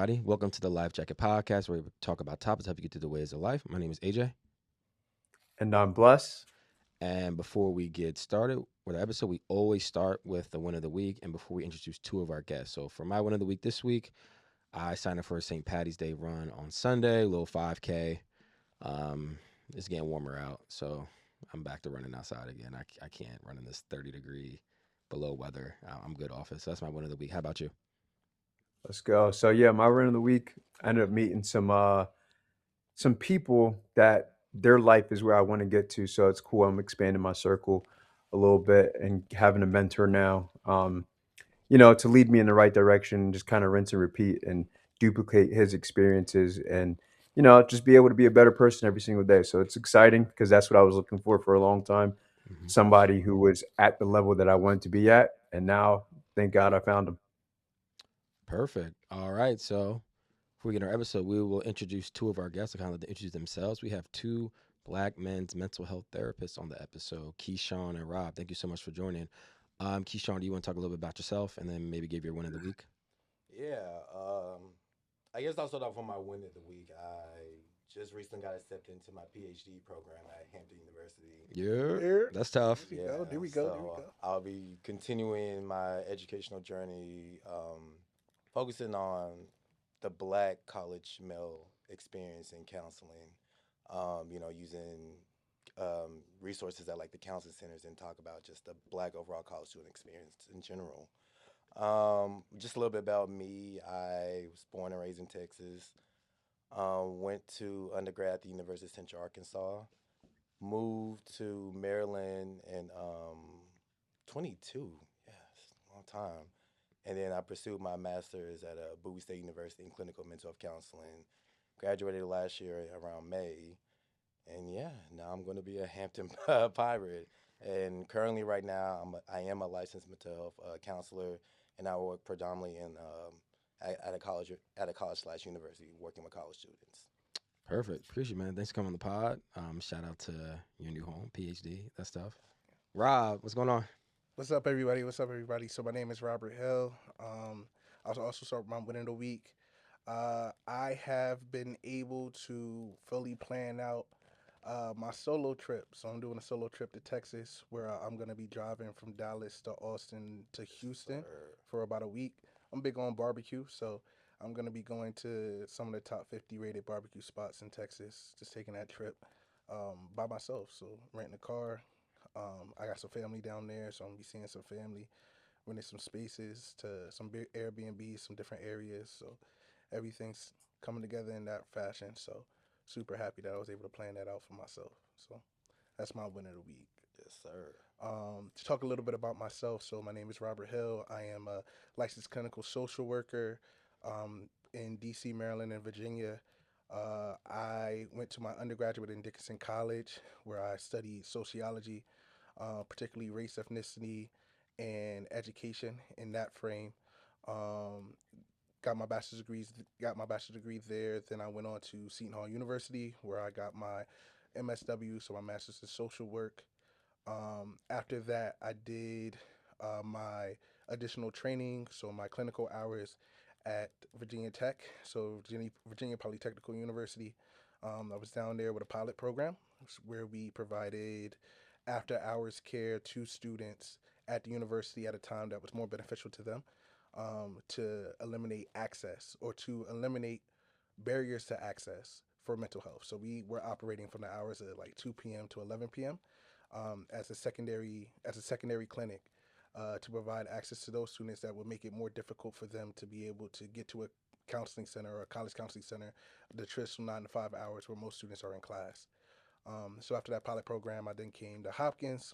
everybody. Welcome to the Life Jacket Podcast, where we talk about topics to help you get through the ways of life. My name is AJ. And I'm blessed. And before we get started with the episode, we always start with the win of the week. And before we introduce two of our guests. So, for my win of the week this week, I signed up for a St. Patty's Day run on Sunday, a little 5K. Um, it's getting warmer out. So, I'm back to running outside again. I can't run in this 30-degree below weather. I'm good off it. So, that's my win of the week. How about you? Let's go. So yeah, my run of the week, I ended up meeting some people that their life is where I want to get to. So it's cool. I'm expanding my circle a little bit and having a mentor now. To lead me in the right direction, just kind of rinse and repeat and duplicate his experiences and just be able to be a better person every single day. So it's exciting because that's what I was looking for a long time. Mhm. Somebody who was at the level that I wanted to be at, and now thank God I found him. Perfect. All right. So, before we get our episode, we will introduce two of our guests to kind of let them introduce themselves. We have two Black men's mental health therapists on the episode, Keyshawn and Rob. Thank you so much for joining. Keyshawn, do you want to talk a little bit about yourself and then maybe give your win of the week? Yeah, I guess I'll start off on my win of the week. I just recently got accepted into my PhD program at Hampton University. Yeah, There, that's there tough. we go. Yeah, There we go. There we so go. I'll be continuing my educational journey, focusing on the Black college male experience in counseling. Using resources at like the counseling centers and talk about just the Black overall college student experience in general. Just a little bit about me. I was born and raised in Texas. Went to undergrad at the University of Central Arkansas. Moved to Maryland in 22. Yes, long time. And then I pursued my master's at Bowie State University in clinical mental health counseling. Graduated last year around May. And yeah, now I'm going to be a Hampton pirate. And currently, right now, I am a licensed mental health counselor, and I work predominantly in at a college slash university, working with college students. Perfect. Appreciate it, man. Thanks for coming on the pod. Shout out to your new home, PhD, that stuff. Rob, what's going on? What's up, everybody? What's up, everybody? So my name is Robert Hill. I'll also start with my win of the week. I have been able to fully plan out my solo trip. So I'm doing a solo trip to Texas, where I'm going to be driving from Dallas to Austin to Yes, Houston sir. for about a week. I'm big on barbecue, so I'm going to be going to some of the top 50 rated barbecue spots in Texas. Just taking that trip by myself. So renting a car. I got some family down there, so I'm gonna be seeing some family, renting some spaces to some big Airbnb, some different areas. So everything's coming together in that fashion. So super happy that I was able to plan that out for myself. So that's my win of the week. Yes, sir. To talk a little bit about myself, so my name is Robert Hill. I am a licensed clinical social worker in DC, Maryland, and Virginia. I went to my undergraduate in Dickinson College, where I studied sociology, particularly race, ethnicity, and education in that frame. Um, got my bachelor's degree there. Then I went on to Seton Hall University, where I got my MSW, so my master's in social work. After that, I did my additional training, so my clinical hours at Virginia Tech, so Virginia Polytechnical University. I was down there with a pilot program where we provided after hours care to students at the university at a time that was more beneficial to them, to eliminate access or to eliminate barriers to access for mental health. So we were operating from the hours of like 2 p.m. to 11 p.m. As a secondary clinic, to provide access to those students that would make it more difficult for them to be able to get to a counseling center or a college counseling center the traditional 9 to 5 hours where most students are in class. So after that pilot program, I then came to Hopkins,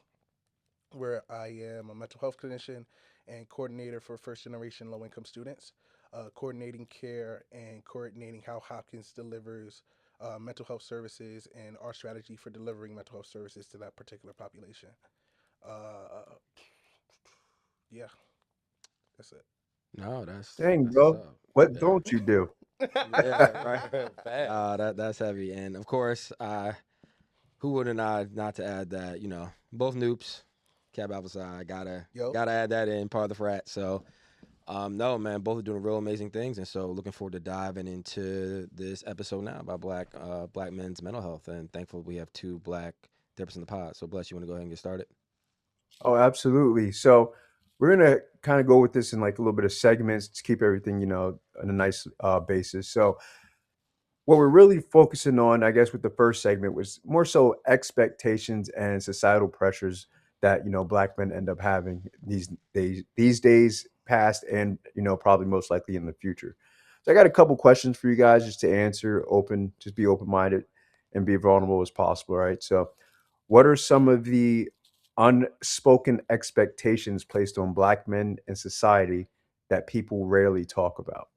where I am a mental health clinician and coordinator for first generation low income students, coordinating care and coordinating how Hopkins delivers mental health services and our strategy for delivering mental health services to that particular population. Uh, yeah, that's it. No, that's Dang, that's what's bro. up. What Yeah. don't you do? Yeah, right. Facts. That's heavy. And of course, who wouldn't not to add that, both noops, Cab Alpha Psi, gotta Yo, gotta add that in, part of the frat. So No, man, both are doing real amazing things, and so looking forward to diving into this episode now about black men's mental health. And thankful we have two black therapists in the pod. So, bless you. Want to go ahead and get started? Oh, absolutely. So we're gonna kind of go with this in like a little bit of segments to keep everything, on a nice basis. So what we're really focusing on, I guess, with the first segment was more so expectations and societal pressures that black men end up having these days, past, and probably most likely in the future. So I got a couple questions for you guys just to answer. Just be open minded and be vulnerable as possible. Right. So, what are some of the unspoken expectations placed on black men in society that people rarely talk about?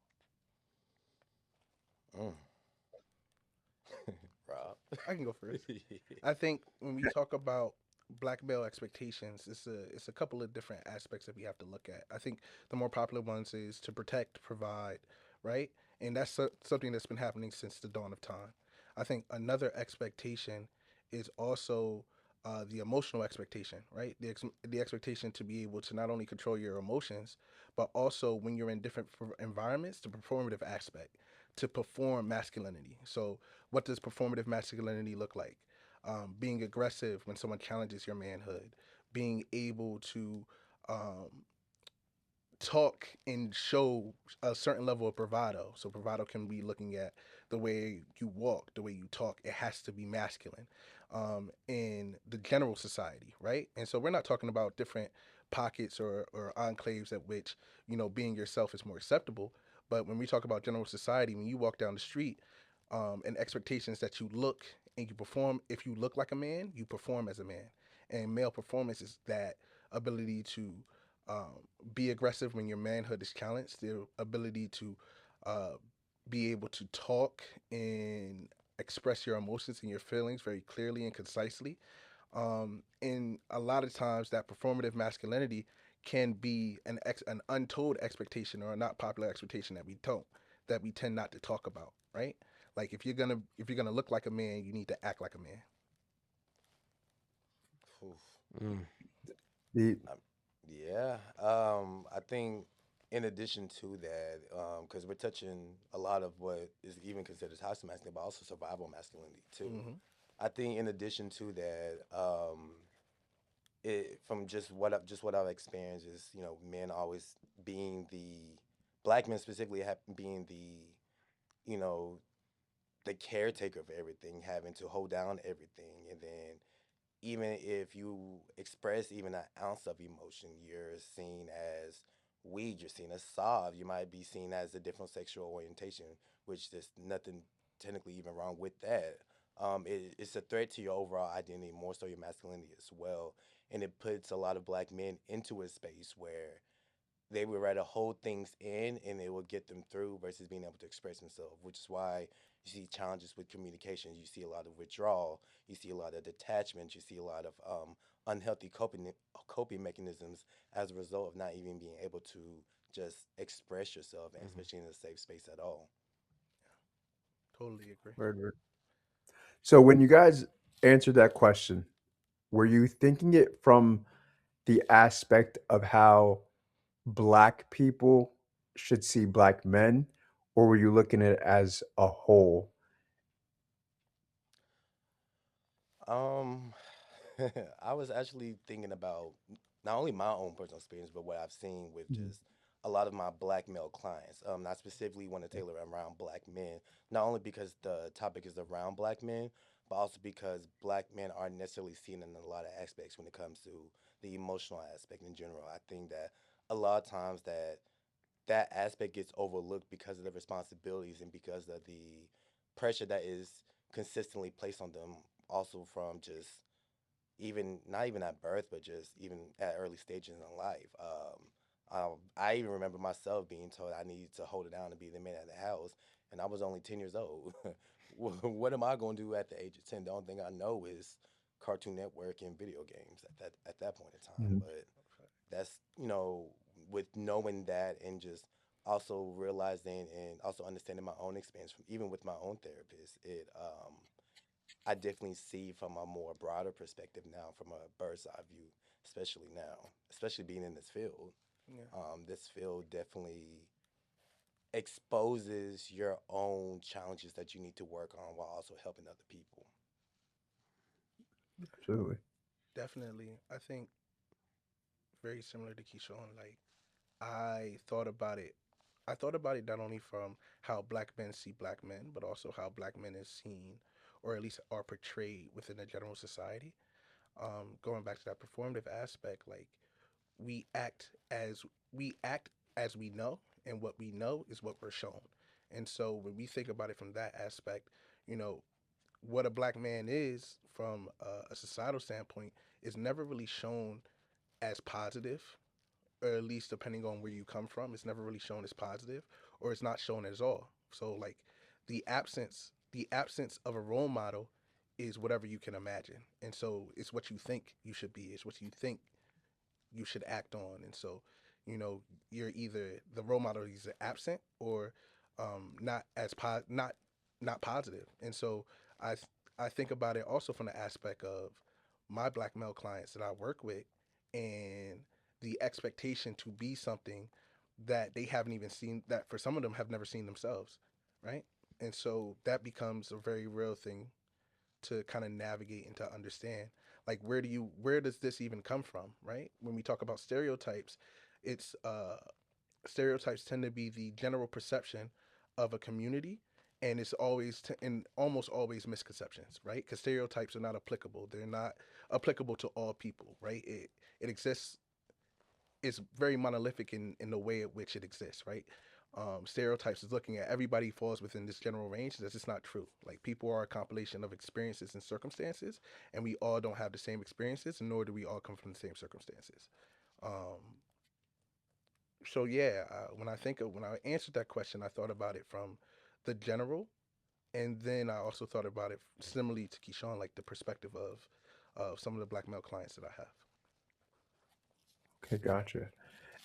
Mm. Rob. I can go first. I think when we talk about black male expectations, it's a couple of different aspects that we have to look at. I think the more popular ones is to protect, provide, right, and that's something that's been happening since the dawn of time. I think another expectation is also the emotional expectation, right? The expectation to be able to not only control your emotions, but also when you're in different environments, the performative aspect to perform masculinity. So what does performative masculinity look like? Being aggressive when someone challenges your manhood, being able to um, talk and show a certain level of bravado. So bravado can be looking at the way you walk, the way you talk. It has to be masculine in the general society, right? And so we're not talking about different pockets or enclaves at which being yourself is more acceptable. But when we talk about general society, when you walk down the street, and expectations that you look and you perform. If you look like a man, you perform as a man. And male performance is that ability to um, be aggressive when your manhood is challenged, the ability to uh, be able to talk and express your emotions and your feelings very clearly and concisely. And a lot of times, that performative masculinity can be an untold expectation or a not popular expectation that we tend not to talk about, right? Like if you're gonna look like a man, you need to act like a man. Oof. Mm. The Um, yeah. I think in addition to that, because we're touching a lot of what is even considered toxic masculinity, but also survival masculinity too. Hmm. I think in addition to that, it from just what I've experienced is men always being the black men specifically being you know the caretaker of everything, having to hold down everything, and then even if you express even an ounce of emotion, you're seen as weak, you're seen as soft, you might be seen as a different sexual orientation, which there's nothing technically even wrong with that. It's a threat to your overall identity, more so your masculinity as well. And it puts a lot of black men into a space where they would rather hold things in and it will get them through versus being able to express themselves, which is why you see challenges with communication. You see a lot of withdrawal, you see a lot of detachment, you see a lot of unhealthy coping mechanisms as a result of not even being able to just express yourself, and Hmm. especially in a safe space at all. Totally agree. word. So when you guys answered that question, were you thinking it from the aspect of how black people should see black men, or were you looking at it as a whole? Um, I was actually thinking about not only my own personal experience, but what I've seen with Mhm. just a lot of my black male clients. Not specifically want to tailor around black men, not only because the topic is around black men, but also because black men aren't necessarily seen in a lot of aspects when it comes to the emotional aspect in general. I think that a lot of times that aspect gets overlooked because of the responsibilities and because of the pressure that is consistently placed on them also from just even not even at birth but just even at early stages in life. I even remember myself being told I needed to hold it down and be the man of the house, and I was only 10 years old. What am I going to do at the age of 10? The only thing I know is Cartoon Network and video games at that point in time. Mhm. But that's with knowing that and just also realizing and also understanding my own experience from even with my own therapist, it I definitely see from a more broader perspective now, from a bird's eye view, especially now, especially being in this field. Yeah. This field definitely exposes your own challenges that you need to work on while also helping other people. Absolutely. Definitely. I think very similar to Keyshawn. Like I thought about it. I thought about it not only from how black men see black men, but also how black men is seen, or at least are portrayed within the general society. Going back to that performative aspect, like we act as we act as we know, and what we know is what we're shown. And so when we think about it from that aspect, you know, what a black man is from a societal standpoint is never really shown as positive, or at least depending on where you come from, it's never really shown as positive, or it's not shown at all. So like the absence of a role model is whatever you can imagine. And so it's what you think you should be, it's what you think you should act on. And so, you know, you're either the role model is absent or not as not positive. And so I th- I think about it also from the aspect of my black male clients that I work with, and the expectation to be something that they haven't even seen, that for some of them have never seen themselves, right? And so that becomes a very real thing to kind of navigate and to understand, like where does this even come from, right? When we talk about stereotypes, it's stereotypes tend to be the general perception of a community, and it's always and almost always misconceptions, right? Because stereotypes are not applicable, they're not applicable to all people, right? It exists, it's very monolithic in the way at which it exists, right? Stereotypes is looking at everybody falls within this general range. That's just not true. Like people are a compilation of experiences and circumstances, and we all don't have the same experiences, nor do we all come from the same circumstances. Um, so yeah, when I answered that question, I thought about it from the general, and then I also thought about it similarly to Keyshawn, like the perspective of some of the black male clients that I have. Okay, gotcha.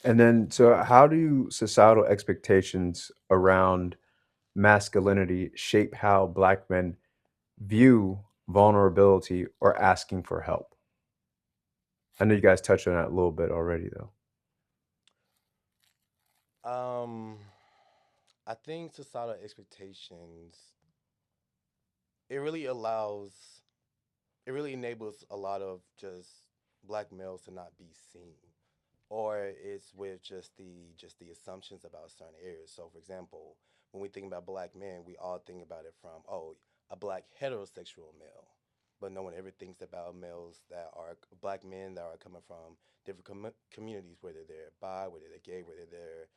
And then, so how do societal expectations around masculinity shape how black men view vulnerability or asking for help? I know you guys touched on that a little bit already, though. Um, I think societal expectations, it really allows, it really enables a lot of just black males to not be seen, or it's with just the assumptions about certain areas. So, for example, when we think about black men, we all think about it from, oh, a black heterosexual male, but no one ever thinks about males that are black men that are coming from different communities, whether they're bi, whether they're gay, whether they're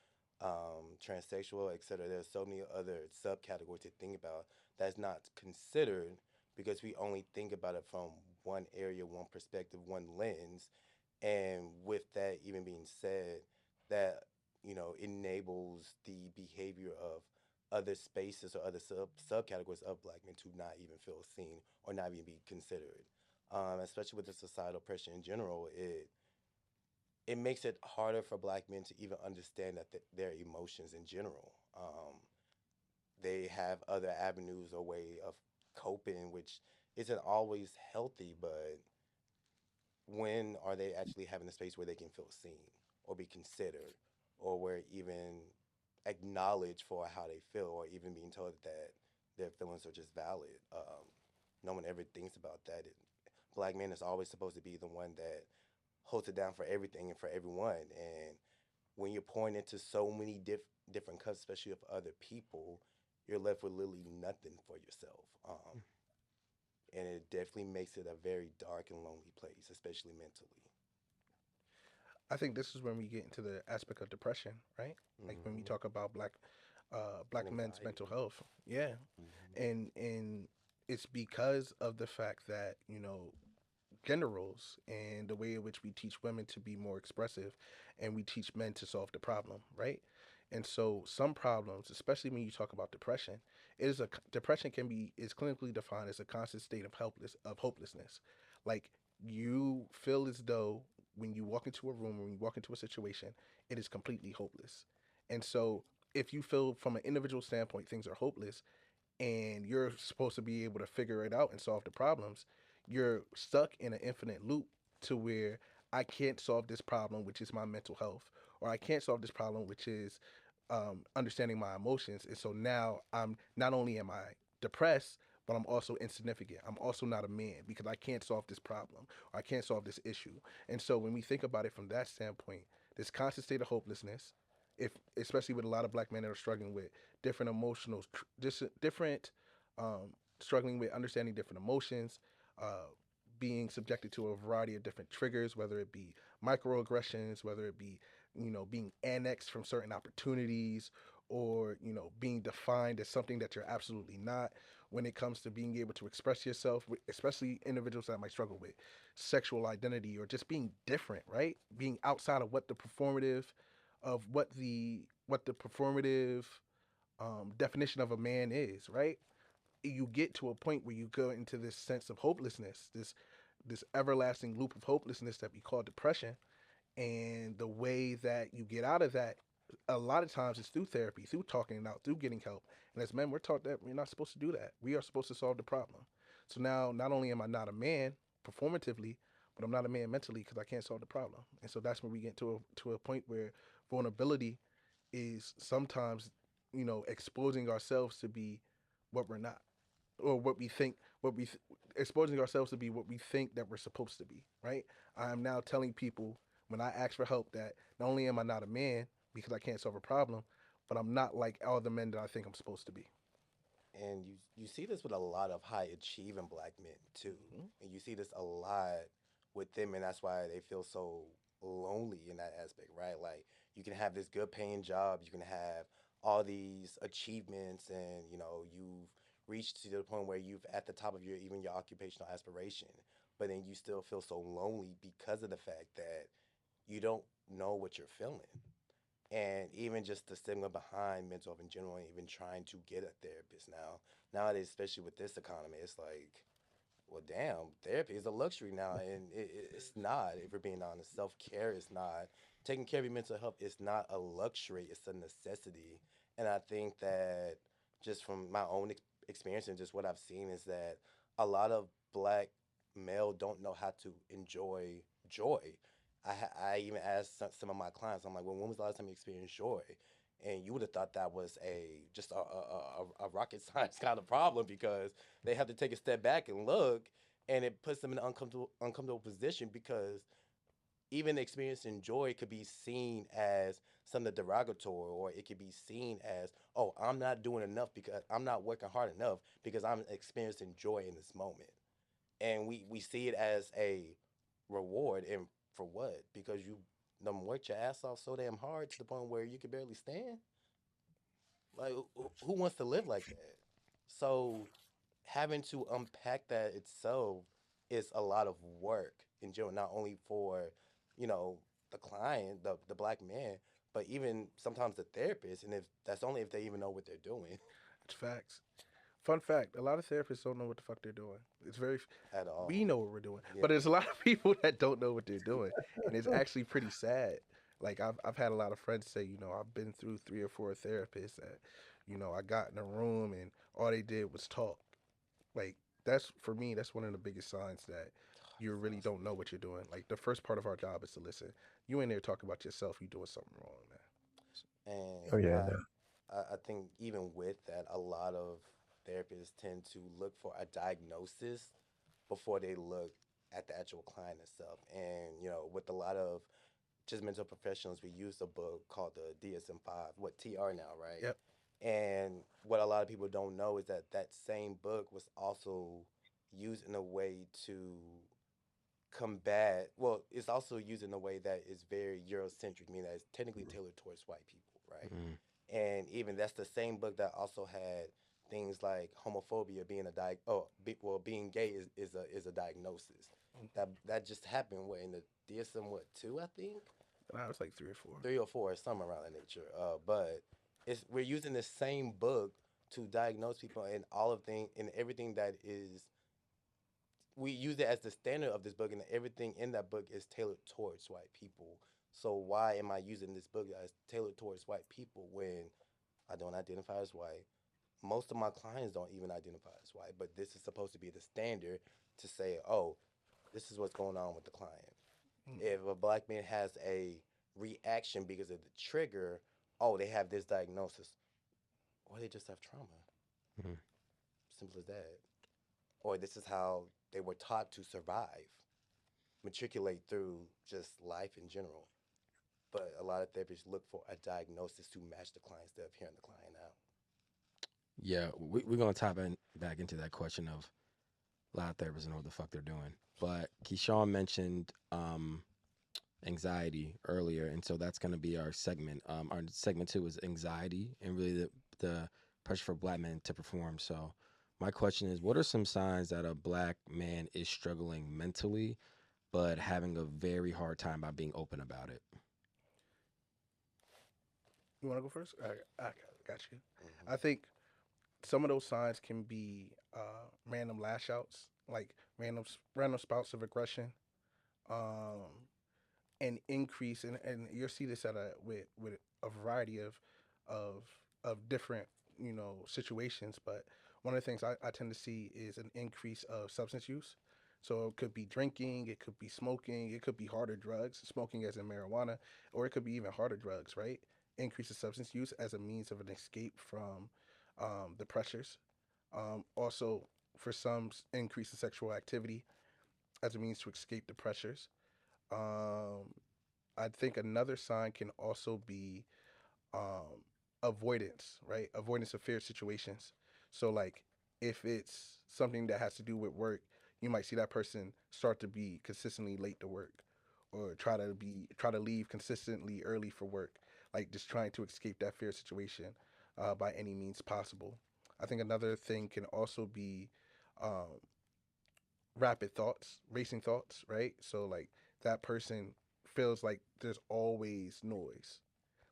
transsexual, etc. There's so many other subcategories to think about that's not considered because we only think about it from one area, one perspective, one lens. And with that even being said, that enables the behavior of other spaces or other subcategories of black men to not even feel seen or not even be considered. Especially with the societal pressure in general, it makes it harder for black men to even understand that their emotions in general. They have other avenues or way of coping, which isn't always healthy, but when are they actually having a space where they can feel seen or be considered or where even acknowledged for how they feel or even being told that their feelings are just valid? No one ever thinks about that. Black men is always supposed to be the one that holds it down for everything and for everyone. And when you're pouring into so many different cups, especially of other people, you're left with literally nothing for yourself. And it definitely makes it a very dark and lonely place, especially mentally. I think this is when we get into the aspect of depression, right? Like when we Hmm. talk about And black men's mental anxiety. health. Yeah. Hmm. And it's because of the fact that, gender roles and the way in which we teach women to be more expressive, and we teach men to solve the problem, right? And so some problems, especially when you talk about depression, depression can be is clinically defined as a constant state of hopelessness. Like you feel as though when you walk into a room, when you walk into a situation, it is completely hopeless. And so if you feel from an individual standpoint things are hopeless, and you're supposed to be able to figure it out and solve the problems, you're stuck in an infinite loop to where I can't solve this problem, which is my mental health, or I can't solve this problem, which is understanding my emotions. And so now I'm not only am I depressed, but I'm also insignificant. I'm also not a man because I can't solve this problem or I can't solve this issue. And so when we think about it from that standpoint, this constant state of hopelessness, if especially with a lot of black men that are struggling with different emotional, different, um, struggling with understanding different emotions, uh, being subjected to a variety of different triggers, whether it be microaggressions, whether it be being annexed from certain opportunities, or being defined as something that you're absolutely not. When it comes to being able to express yourself, especially individuals that might struggle with sexual identity or just being different, right? Being outside of what the performative definition of a man is, right? You get to a point where you go into this sense of hopelessness, this everlasting loop of hopelessness that we call depression. And the way that you get out of that, a lot of times, is through therapy, through talking it out, through getting help. And as men, we're taught that we're not supposed to do that. We are supposed to solve the problem. So now, not only am I not a man performatively, but I'm not a man mentally because I can't solve the problem. And so that's when we get to a point where vulnerability is sometimes, exposing ourselves to be what we're not, or what we think, exposing ourselves to be what we think that we're supposed to be, right? I am now telling people when I ask for help that not only am I not a man because I can't solve a problem, but I'm not like all the men that I think I'm supposed to be. And you see this with a lot of high achieving black men too, Mhm. and you see this a lot with them, and that's why they feel so lonely in that aspect, right? Like you can have this good paying job, you can have all these achievements, and you've reached to the point where you've at the top of your even your occupational aspiration, but then you still feel so lonely because of the fact that you don't know what you're feeling. And even just the stigma behind mental health in general, and even trying to get a therapist nowadays, especially with this economy, it's like, well, damn, therapy is a luxury now, and it's not. If we're being honest, self-care is not. Taking care of your mental health is not a luxury; it's a necessity. And I think that just from my own experience and just what I've seen is that a lot of black male don't know how to enjoy joy. I even asked some of my clients, I'm like, well, when was the last time you experienced joy? And you would have thought that was just a rocket science kind of problem, because they have to take a step back and look, and it puts them in an uncomfortable position, because even experiencing joy could be seen as something derogatory, or it could be seen as, oh, I'm not doing enough because I'm not working hard enough because I'm experiencing joy in this moment. And we see it as a reward, and for what? Because you done worked your ass off so damn hard to the point where you can barely stand. Like, who wants to live like that? So having to unpack that itself is a lot of work in general, not only for, you know, the client, the black man, but even sometimes the therapist. And if that's only if they even know what they're doing It's facts. Fun fact: a lot of therapists don't know what the fuck they're doing. It's very, at we all. know what we're doing, Yeah. but there's a lot of people that don't know what they're doing, and it's actually pretty sad. Like I've had a lot of friends say, I've been through 3 or 4 therapists that, I got in a room and all they did was talk. Like that's for me, that's one of the biggest signs that you It really sounds so don't know what you're doing. Like the first part of our job is to listen. You in there talking about yourself, you doing something wrong, man. Oh And yeah, no. I think even with that, a lot of therapists tend to look for a diagnosis before they look at the actual client itself. And, with a lot of just mental professionals, we use a book called the DSM-5, what TR now, right? Yep. And what a lot of people don't know is that that same book was also used in a way to combat, well, it's also used in a way that is very Eurocentric, meaning that it's technically tailored towards white people, right? Mm. And even that's the same book that also had things like homophobia being being gay is a diagnosis. That just happened what in the DSM what 2, I think, And I was like 3 or 4. 3 or 4, somewhere around that nature. But it's we're using the same book to diagnose people, and all of thing and everything that is, we use it as the standard of this book, and everything in that book is tailored towards white people. So why am I using this book as tailored towards white people when I don't identify as white? Most of my clients don't even identify as white, but this is supposed to be the standard to say, oh, this is what's going on with the client. Mm. If a black man has a reaction because of the trigger. Oh, they have this diagnosis, or they just have trauma. Mhm. Simple as that. Or this is how they were taught to survive, matriculate through just life in general. But a lot of therapists look for a diagnosis to match the client instead of hearing the client out. Yeah, we're gonna back into that question of a lot of therapists know what the fuck they're doing. But Keyshawn mentioned anxiety earlier, and so that's gonna be our segment. Our segment two is anxiety and really the pressure for black men to perform. So my question is, what are some signs that a black man is struggling mentally, but having a very hard time by being open about it? You want to go first? I got you. Hmm. I think some of those signs can be random lash outs, like random spouts of aggression, um, an increase, and you'll see this at with a variety of of different situations. But one of the things I tend to see is an increase of substance use. So it could be drinking, it could be smoking, it could be harder drugs, smoking as in marijuana, or it could be even harder drugs, right? Increase of substance use as a means of an escape from the pressures. Also, for some, increase in sexual activity as a means to escape the pressures. Um, I think another sign can also be um, avoidance, right? Avoidance of fear situations. So, like, if it's something that has to do with work, you might see that person start to be consistently late to work, or try to leave consistently early for work, like just trying to escape that fear situation by any means possible. I think another thing can also be um, rapid thoughts, racing thoughts, right? So like that person feels like there's always noise.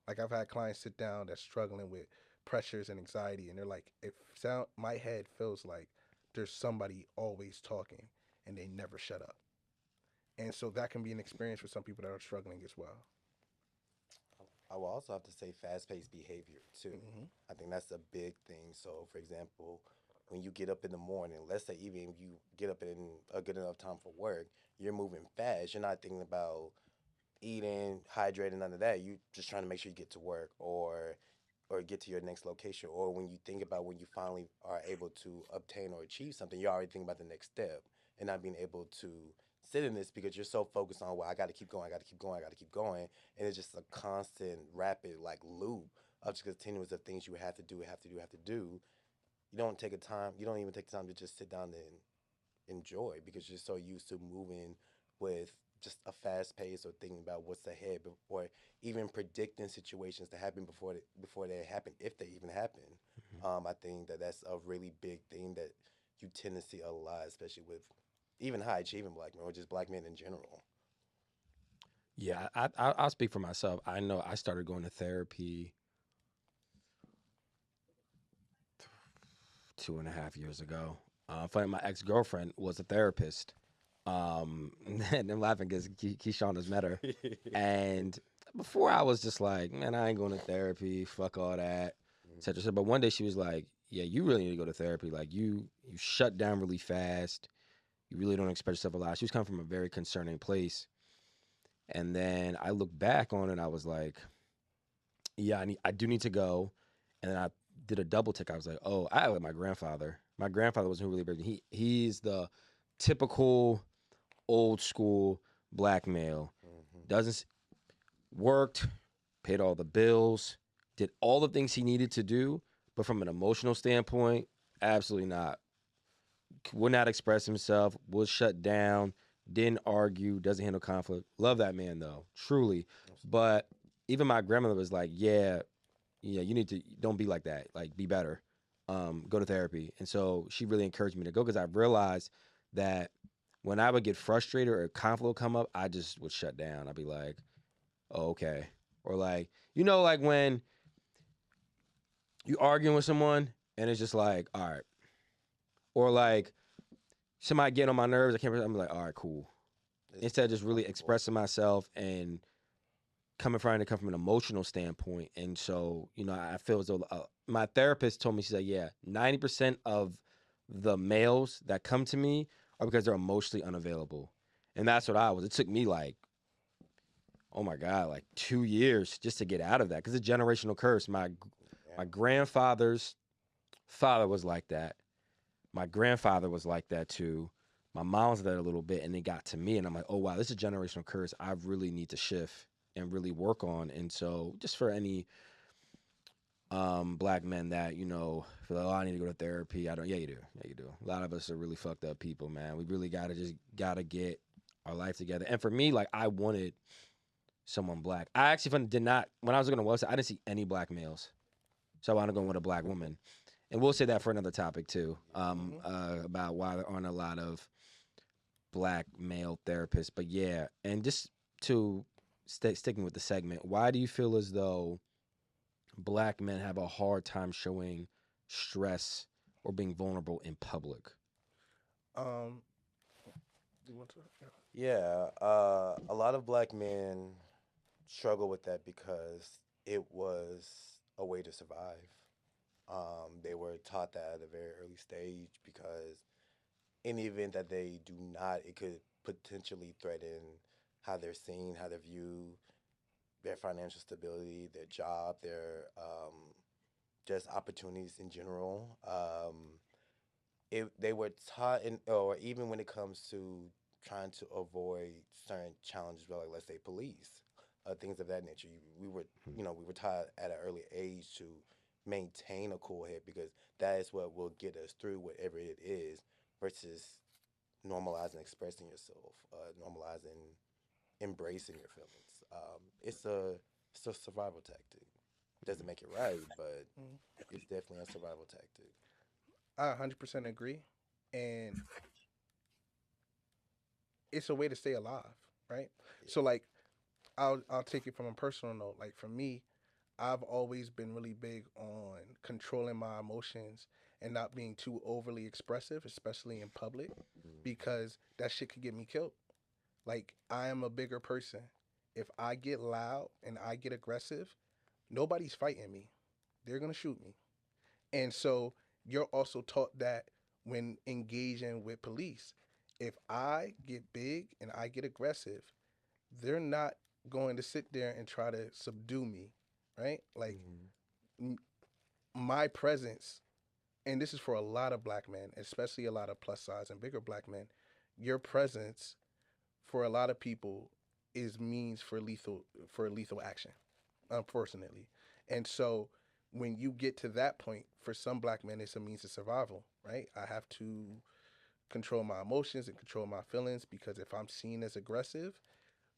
Like I've had clients sit down that's struggling with pressures and anxiety, and they're like, "It sound my head feels like there's somebody always talking, and they never shut up." And so that can be an experience for some people that are struggling as well. I will also have to say fast paced behavior too. Hmm. I think that's a big thing. So, for example, when you get up in the morning, let's say even if you get up in a good enough time for work, you're moving fast. You're not thinking about eating, hydrating, none of that. You just trying to make sure you get to work or get to your next location. Or when you think about when you finally are able to obtain or achieve something, you're already thinking about the next step and not being able to sit in this because you're so focused on, well, I got to keep going, I got to keep going, I got to keep going, and it's just a constant, rapid like loop of just continuous of things you have to do, have to do, have to do. You don't take a time. You don't even take the time to just sit down and enjoy because you're so used to moving with just a fast pace or thinking about what's ahead or even predicting situations to happen before they happen if they even happen. Mhm. I think that that's a really big thing that you tend to see a lot, especially with even high achieving black men or just black men in general. Yeah, I'll speak for myself. I know I started going to therapy 2.5 years ago. Funny, my ex girlfriend was a therapist. And I'm laughing because Keyshawn has met her. And before I was just like, man, I ain't going to therapy. Fuck all that, etc. Et cetera. But one day she was like, yeah, you really need to go to therapy. Like you shut down really fast. You really don't express yourself a lot. She was coming from a very concerning place. And then I look back on it and I was like, yeah, I do need to go. And then I did a double take. I was like, oh, I like my grandfather. My grandfather wasn't really big. He's the typical old school black male. Hmm. Doesn't worked, paid all the bills, did all the things he needed to do, but from an emotional standpoint, absolutely not. Would not express himself, was shut down, didn't argue, doesn't handle conflict. Love that man though, truly. Absolutely. But even my grandmother was like, yeah, yeah, you need to don't be like that. Like be better. Go to therapy. And so she really encouraged me to go because I realized that when I would get frustrated or a conflict would come up, I just would shut down. I'd be like, oh, okay. Or like, like when you arguing with someone and it's just like, all right. Or like somebody getting on my nerves, I can't I'm like, all right, cool. It's Instead of just really comfortable. expressing myself and trying to come from an emotional standpoint. And so, I feel as though my therapist told me, she said, yeah, 90% of the males that come to me are because they're emotionally unavailable. And that's what I was. It took me like oh my God, like 2 years just to get out of that because it's a generational curse. Yeah. My grandfather's father was like that. My grandfather was like that too. My mom was there a little bit, and it got to me, and I'm like, oh wow, this is a generational curse. I really need to shift and really work on. And so, just for any black men that feel like, oh, I need to go to therapy. I don't. Yeah, you do. Yeah, you do. A lot of us are really fucked up people, man. We really gotta get our life together. And for me, like I wanted someone black. I actually did not when I was looking at the website. I didn't see any black males, so I wanted to go with a black woman. And we'll say that for another topic too, Hmm. about why there aren't a lot of black male therapists. But yeah, and just to sticking with the segment, why do you feel as though black men have a hard time showing stress or being vulnerable in public? Um, do you want to? Yeah. Yeah, a lot of black men struggle with that because it was a way to survive. They were taught that at a very early stage because in the event that they do not, it could potentially threaten how they're seen, how they're viewed, their financial stability, their job, their just opportunities in general. They were taught, or even when it comes to trying to avoid certain challenges, like let's say police, things of that nature. We were taught at an early age to maintain a cool head because that is what will get us through whatever it is, versus normalizing expressing yourself, normalizing embracing your feelings. It's a survival tactic. Doesn't make it right, but Mhm. it's definitely a survival tactic. I 100% agree, and it's a way to stay alive, right? Yeah. So like, I'll take it from a personal note. Like for me, I've always been really big on controlling my emotions and not being too overly expressive, especially in public, because that shit could get me killed. Like I am a bigger person. If I get loud and I get aggressive, nobody's fighting me. They're gonna shoot me. And so you're also taught that when engaging with police. If I get big and I get aggressive, they're not going to sit there and try to subdue me, right? Like Mm-hmm. m- my presence, and this is for a lot of black men, especially a lot of plus size and bigger black men, your presence for a lot of people is means for lethal action, unfortunately. And so when you get to that point, for some black men, it's a means of survival, right? I have to control my emotions and control my feelings because if I'm seen as aggressive,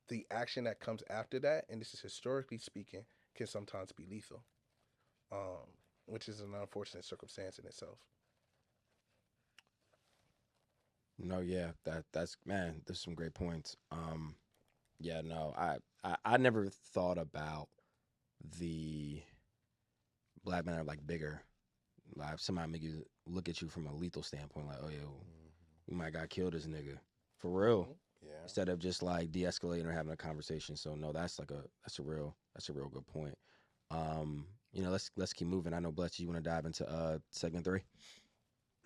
the action that comes after that, and this is historically speaking, can sometimes be lethal, um, which is an unfortunate circumstance in itself. No, yeah, that's man, there's some great points. Yeah, no, I never thought about the black men are like bigger. Like somebody make you look at you from a lethal standpoint, like, oh yo, Mm-hmm. we might got killed this nigga for real, Hmm. Yeah. instead of just like de-escalating or having a conversation. So no, that's a real good point. Let's keep moving. I know Bless, you want to dive into segment three.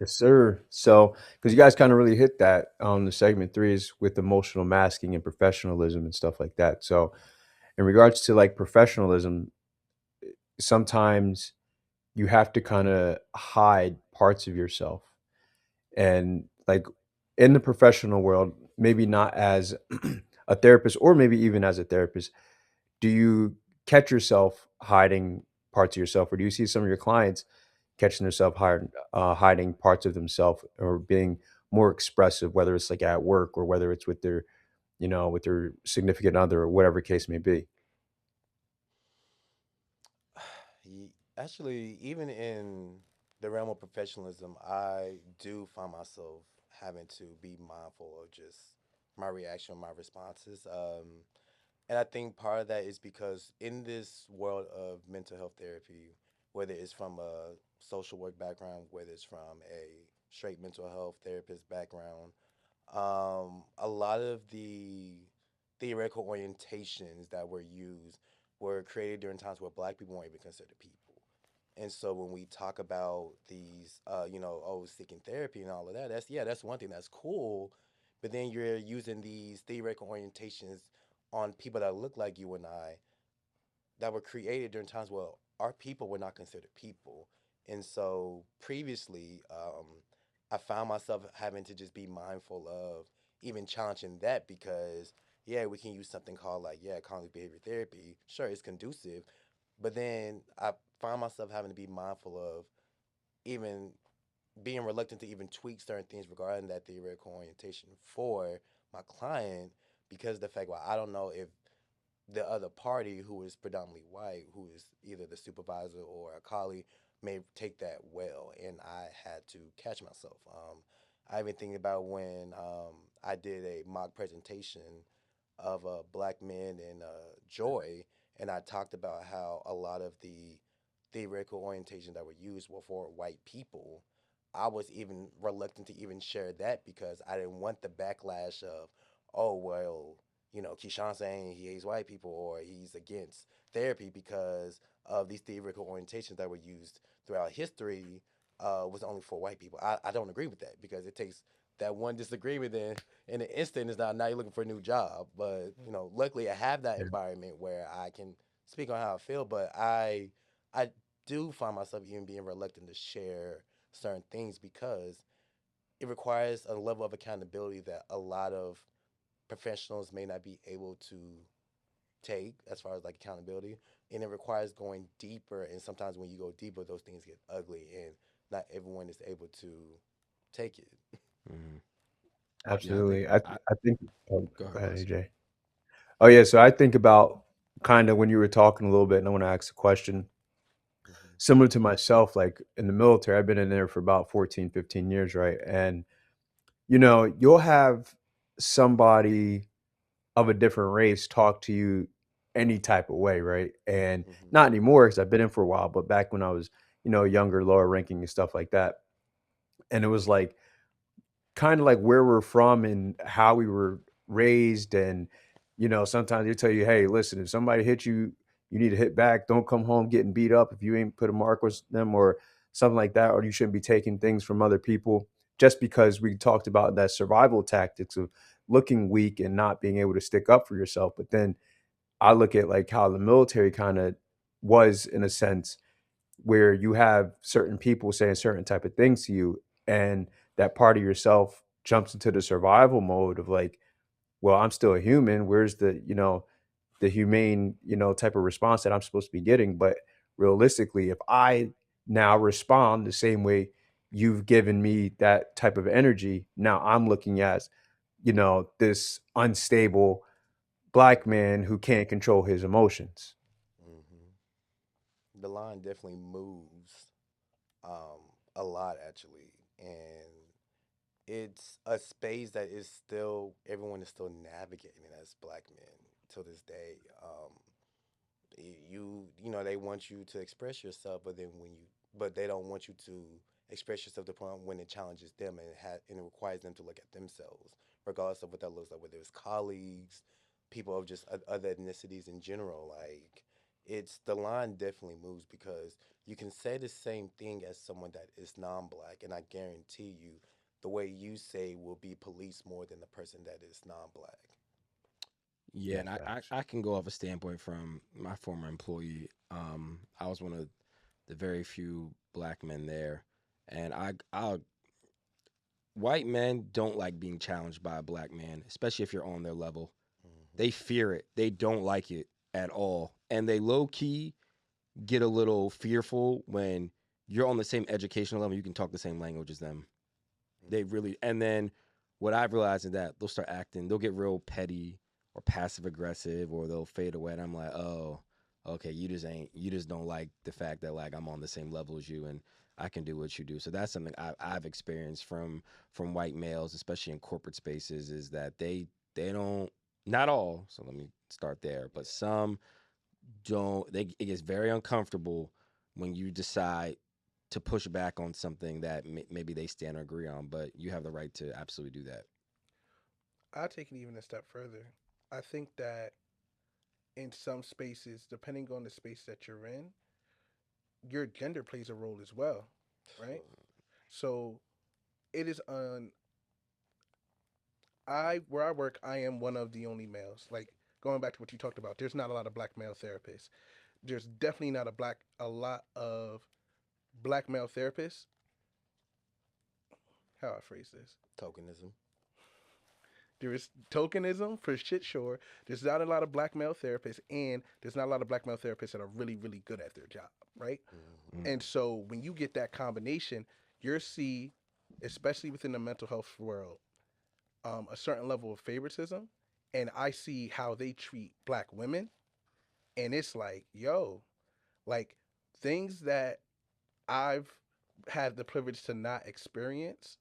Yes, sir. So, because you guys kind of really hit that on the segment three is with emotional masking and professionalism and stuff like that. So, in regards to like professionalism, sometimes you have to kind of hide parts of yourself. And like in the professional world, maybe not as a therapist or maybe even as a therapist, do you catch yourself hiding parts of yourself, or do you see some of your clients catching themselves hiding parts of themselves or being more expressive, whether it's like at work or whether it's with their, with their significant other or whatever case may be? Actually, even in the realm of professionalism, I do find myself having to be mindful of just my reaction, my responses. And I think part of that is because in this world of mental health therapy, whether it's from a social work background, whether it's from a straight mental health therapist background, a lot of the theoretical orientations that were used were created during times where black people weren't even considered people. And so when we talk about these, oh, seeking therapy and all of that, that's one thing that's cool. But then you're using these theoretical orientations on people that look like you and I that were created during times where our people were not considered people. And so previously, I found myself having to just be mindful of even challenging that because, yeah, we can use something called like, yeah, cognitive behavior therapy. Sure, it's conducive. But then I found myself having to be mindful of even being reluctant to even tweak certain things regarding that theoretical orientation for my client because of the fact, well, I don't know if the other party who is predominantly white, who is either the supervisor or a colleague, may take that well, and I had to catch myself. I even think about when I did a mock presentation of black men in joy, and I talked about how a lot of the theoretical orientation that were used were for white people. I was even reluctant to even share that because I didn't want the backlash of, oh well, Keyshawn saying he hates white people or he's against therapy because of these theoretical orientations that were used throughout history was only for white people. I don't agree with that because it takes that one disagreement then in an instant is now you're looking for a new job. But luckily I have that Yeah. environment where I can speak on how I feel. But I do find myself even being reluctant to share certain things because it requires a level of accountability that a lot of professionals may not be able to take as far as like accountability, and it requires going deeper, and sometimes when you go deeper those things get ugly and not everyone is able to take it. Hmm. Yeah, I think Absolutely. I I think oh, go ahead, go ahead, Russ. AJ. Oh yeah, so I think about kind of when you were talking a little bit, and I want to ask a question Hmm. similar to myself. Like in the military, I've been in there for about 14, 15 years, right? And you'll have somebody of a different race talk to you any type of way, right? And Hmm. not anymore because I've been in for a while, but back when I was, younger, lower ranking and stuff like that. And it was like kind of like where we're from and how we were raised. And, sometimes they tell you, hey, listen, if somebody hits you, you need to hit back. Don't come home getting beat up if you ain't put a mark on them or something like that. Or you shouldn't be taking things from other people just because we talked about that survival tactics of looking weak and not being able to stick up for yourself. But then I look at like how the military kind of was in a sense where you have certain people saying certain type of things to you and that part of yourself jumps into the survival mode of like, well, I'm still a human. Where's the humane, type of response that I'm supposed to be getting? But realistically, if I now respond the same way you've given me that type of energy, now I'm looking at, this unstable black man who can't control his emotions. Hmm. The line definitely moves a lot actually, and it's a space that is still everyone is still navigating as black men till this day. You know they want you to express yourself, but they don't want you to express yourself to the point when it challenges them and it requires them to look at themselves, regardless of what that looks like, whether it's colleagues, people of just other ethnicities in general. Like it's the line definitely moves because you can say the same thing as someone that is non-black, and I guarantee you, the way you say will be policed more than the person that is non-black. Yeah, Yeah, and facts. I can go off a standpoint from my former employee. I was one of the very few black men there, and I white men don't like being challenged by a black man, especially if you're on their level. Hmm. They fear it. They don't like it at all, and they low key get a little fearful when you're on the same educational level. You can talk the same language as them. They Hmm. really, and then what I've realized is that they'll start acting, they'll get real petty or passive aggressive, or they'll fade away. And I'm like, oh, okay, you just don't like the fact that like I'm on the same level as you and I can do what you do. So that's something I've experienced from white males, especially in corporate spaces, is that they don't, not all. So let me start there, but Yeah. some don't. It gets very uncomfortable when you decide to push back on something that maybe they stand or agree on, but you have the right to absolutely do that. I'll take it even a step further. I think that in some spaces, depending on the space that you're in, your gender plays a role as well, right? So it is on I where I work, I am one of the only males. Like going back to what you talked about, there's not a lot of black male therapists. There's definitely not a lot of black male therapists. How I phrase this? Tokenism. There is tokenism for shit, sure. There's not a lot of black male therapists, and there's not a lot of black male therapists that are really, really good at their job, right? Mm-hmm. Mm. And so when you get that combination, you'll see, especially within the mental health world, a certain level of favoritism. And I see how they treat black women, and it's like, yo, like things that I've had the privilege to not experience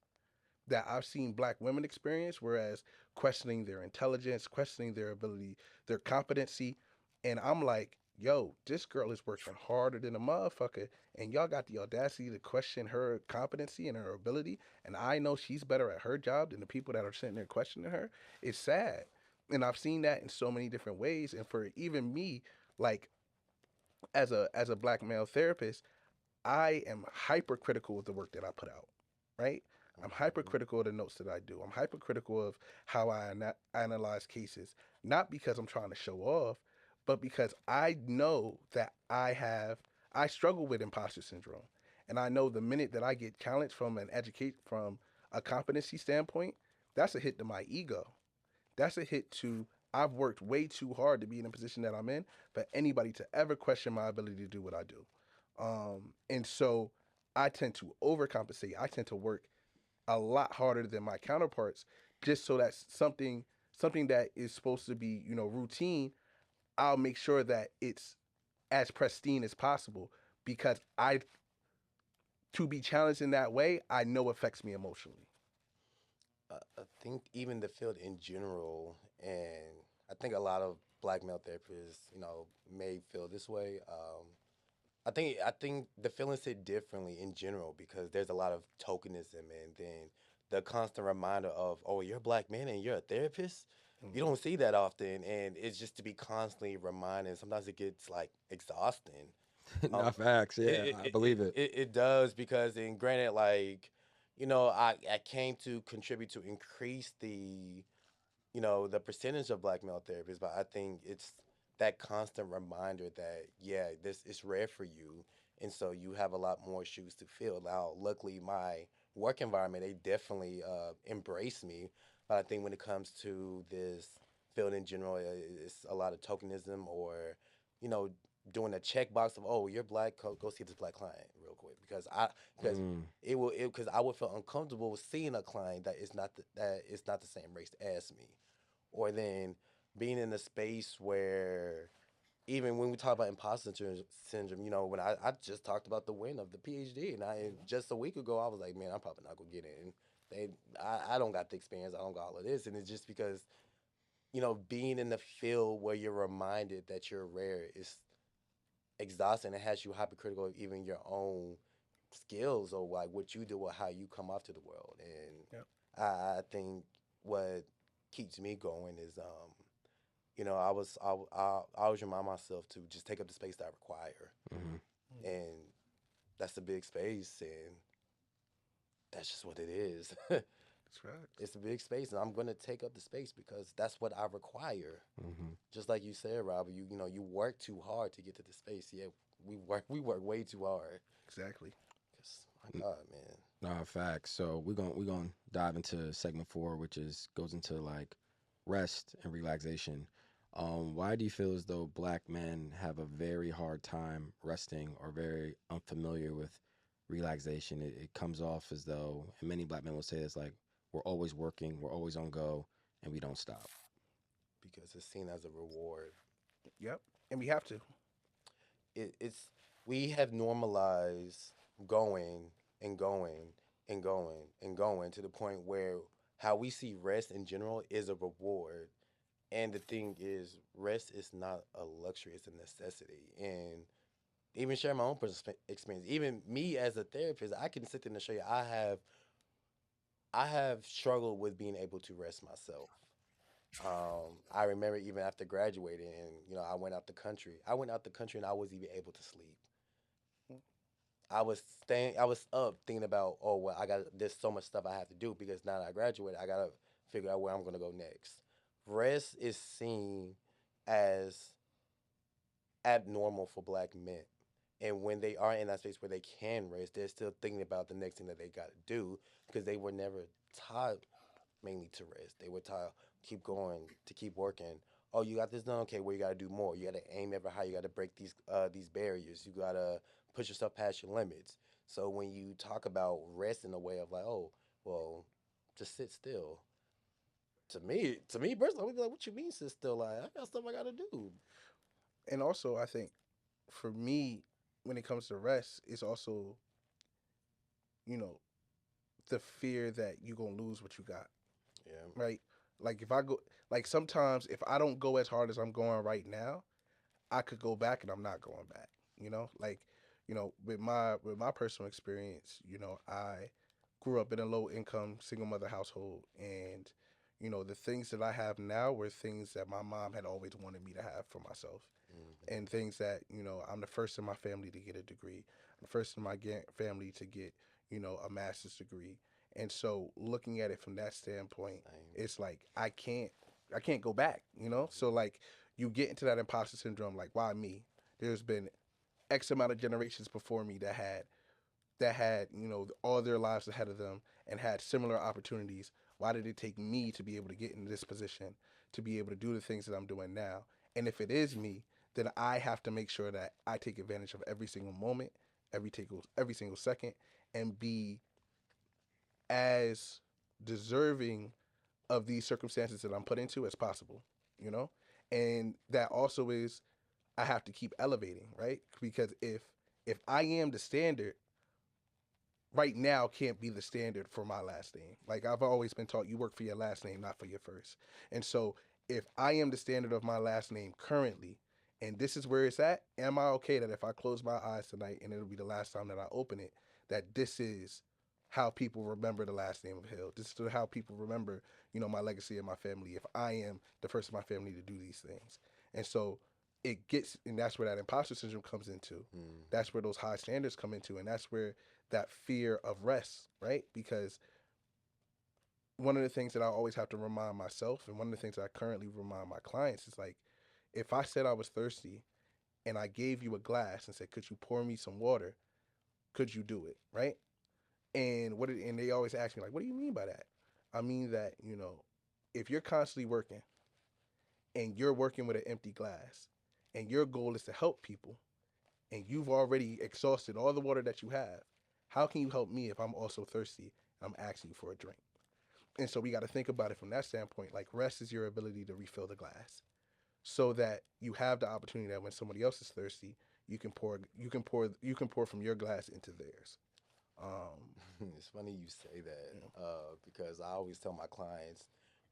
that I've seen black women experience, whereas questioning their intelligence, questioning their ability, their competency. And I'm like, yo, this girl is working harder than a motherfucker. And y'all got the audacity to question her competency and her ability. And I know she's better at her job than the people that are sitting there questioning her. It's sad. And I've seen that in so many different ways. And for even me, like as a black male therapist, I am hypercritical of the work that I put out, right? I'm Mm-hmm. hypercritical of the notes that I do. I'm hypercritical of how I analyze cases, not because I'm trying to show off, but because I know that I struggle with imposter syndrome. And I know the minute that I get challenged from a competency standpoint, that's a hit to my ego. That's a hit to I've worked way too hard to be in the position that I'm in for anybody to ever question my ability to do what I do. And so I tend to overcompensate. I tend to work a lot harder than my counterparts just so that something that is supposed to be, routine, I'll make sure that it's as pristine as possible because I to be challenged in that way, I know affects me emotionally. I think even the field in general, and I think a lot of black male therapists, may feel this way. I think the feelings hit differently in general because there's a lot of tokenism and then the constant reminder of, oh, you're a black man and you're a therapist. You Mm-hmm. don't see that often, and it's just to be constantly reminded. Sometimes it gets like exhausting. Um, Not facts. it Yeah, it, I it, believe it, it. it it does because, and granted, like, I came to contribute to increase the percentage of black male therapists, but I think it's that constant reminder that yeah, this is rare for you, and so you have a lot more shoes to fill. Now, luckily, my work environment they definitely embrace me, but I think when it comes to this field in general, it's a lot of tokenism or you know doing a checkbox of oh you're black, go see this black client real quick because Mm. because I would feel uncomfortable seeing a client that is not the same race as me or then being in a space where even when we talk about syndrome, when I just talked about the win of the PhD, and just a week ago I was like, man, I'm probably not gonna get in. They, I don't got the experience, I don't got all of this, and it's just because being in the field where you're reminded that you're rare is exhausting. It has you hypercritical of even your own skills or like what you do or how you come off to the world, Yep. and I think what keeps me going is I always remind myself to just take up the space that I require, Hmm. and that's a big space, and that's just what it is. That's facts. It's a big space, and I'm gonna take up the space because that's what I require. Hmm. Just like you said, Robert, you work too hard to get to the space. Yeah, we work way too hard. Exactly. Cause my God, man. Nah, facts. So we're gonna dive into segment four, which is goes into like rest and relaxation. Why do you feel as though black men have a very hard time resting or very unfamiliar with relaxation? It comes off as though, and many black men will say this, like we're always working, we're always on go, and we don't stop. Because it's seen as a reward. Yep. And we have to. It's we have normalized going and going and going and going to the point where how we see rest in general is a reward. And the thing is, rest is not a luxury; it's a necessity. And even share my own personal experience, even me as a therapist, I can sit there and show you I have struggled with being able to rest myself. I remember even after graduating, and I went out the country. I went out the country, and I wasn't even able to sleep. I was up thinking about, oh well, there's so much stuff I have to do because now that I graduated, I gotta figure out where I'm gonna go next. Rest is seen, as abnormal for black men. And when they are in that space where they can rest, they're still thinking about the next thing that they got to do because they were never taught mainly to rest. They were taught keep going, to keep working. Oh, you got this done. Okay, well you got to do more. You got to aim ever higher. You got to break these barriers. You got to push yourself past your limits. So when you talk about rest in a way of like, oh, well, just sit still. To me personally, I would be like, what you mean sit still? Like I got stuff I got to do. And also, I think for me, when it comes to rest, it's also, you know, the fear that you're gonna lose what you got, Yeah. right? Like if I go, like sometimes if I don't go as hard as I'm going right now, I could go back and I'm not going back. Like, with my personal experience, I grew up in a low income single mother household, and the things that I have now were things that my mom had always wanted me to have for myself, Mm-hmm. and things that I'm the first in my family to get a degree. I'm the first in my family to get a master's degree. And so looking at it from that standpoint, Same. it's like I can't go back. So like you get into that imposter syndrome, like why me? There's been X amount of generations before me that had all their lives ahead of them and had similar opportunities. Why did it take me to be able to get in this position, to be able to do the things that I'm doing now? And if it is me, then I have to make sure that I take advantage of every single moment, every single second, and be as deserving of these circumstances that I'm put into as possible, you know? And that also is I have to keep elevating, right? Because if I am the standard, right now can't be the standard for my last name. Like I've always been taught, you work for your last name, not for your first. And so if I am the standard of my last name currently, and this is where it's at, am I okay that if I close my eyes tonight and it'll be the last time that I open it, that this is how people remember the last name of Hill. This is how people remember, my legacy and my family. If I am the first of my family to do these things. And so and that's where that imposter syndrome comes into. Mm-hmm. That's where those high standards come into. And that's where that fear of rest, right? Because one of the things that I always have to remind myself, and one of the things that I currently remind my clients is like, if I said I was thirsty and I gave you a glass and said, could you pour me some water? Could you do it? Right? And they always ask me, like, what do you mean by that? I mean that, if you're constantly working and you're working with an empty glass and your goal is to help people and you've already exhausted all the water that you have, how can you help me if I'm also thirsty and I'm asking you for a drink? And so we got to think about it from that standpoint. Like rest is your ability to refill the glass, so that you have the opportunity that when somebody else is thirsty, you can pour from your glass into theirs. Um, It's funny you say that you know, because I always tell my clients,